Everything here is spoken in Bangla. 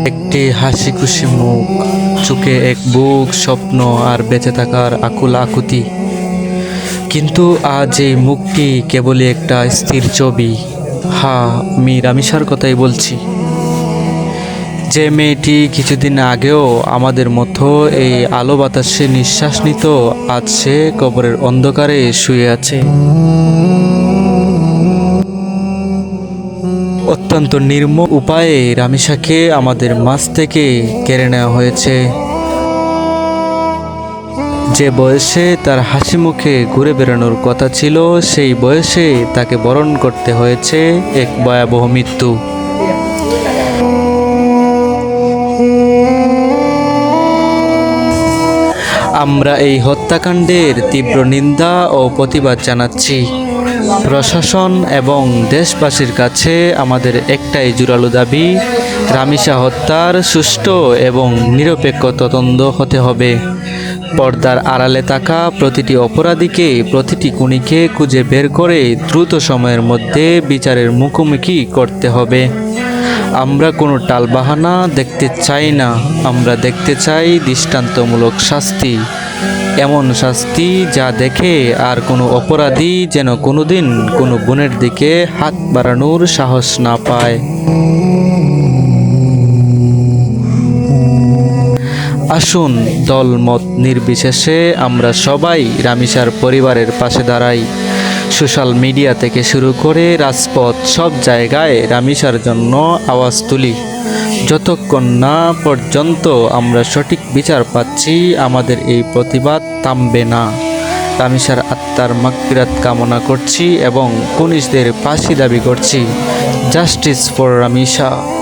একটি হাসি খুশি মুখ, চোখে এক বুক স্বপ্ন আর বেঁচে থাকার আকুল আকুতি। কিন্তু আজ এই মুখটি কেবলই একটা স্থির ছবি। হ্যাঁ, আমি রামিসার কথাই বলছি। যে মেয়েটি কিছুদিন আগেও আমাদের মতো এই আলো বাতাসে নিঃশ্বাস নিত, আজ সে কবরের অন্ধকারে শুয়ে আছে। অত্যন্ত নির্মম উপায়ে রামিসাকে আমাদের মাঝ থেকে কেড়ে নেওয়া হয়েছে। যে বয়সে তার হাসি মুখে ঘুরে বেড়ানোর কথা ছিল, সেই বয়সে তাকে বরণ করতে হয়েছে এক ভয়াবহ মৃত্যু। আমরা এই হত্যাকাণ্ডের তীব্র নিন্দা ও প্রতিবাদ জানাচ্ছি। প্রশাসন এবং দেশবাসীর কাছে আমাদের একটাই জোরালো দাবি, রামিসা হত্যার সুষ্ঠু এবং নিরপেক্ষ তদন্ত হতে হবে। পর্দার আড়ালে থাকা প্রতিটি অপরাধীকে, প্রতিটি খুনিকে খুঁজে বের করে দ্রুত সময়ের মধ্যে বিচারের মুখোমুখি করতে হবে। আমরা কোনো টালবাহানা দেখতে চাই না, আমরা দেখতে চাই দৃষ্টান্তমূলক শাস্তি। এমন শাস্তি যা দেখে আর কোনো অপরাধী যেন কোনোদিন কোনো বোনের দিকে হাত বাড়ানোর সাহস না পায়। আসুন, দলমত নির্বিশেষে আমরা সবাই রামিসার পরিবারের পাশে দাঁড়াই। সোশ্যাল মিডিয়া থেকে শুরু করে রাজপথ, সব জায়গায় রামিসার জন্য আওয়াজ তুলি। যতক্ষণ না পর্যন্ত আমরা সঠিক বিচার পাচ্ছি, আমাদের এই প্রতিবাদ থামবে না। রামিসার আত্মার মাগফিরাত কামনা করছি এবং পুলিশদের ফাঁসি দাবি করছি। Justice for Ramisa.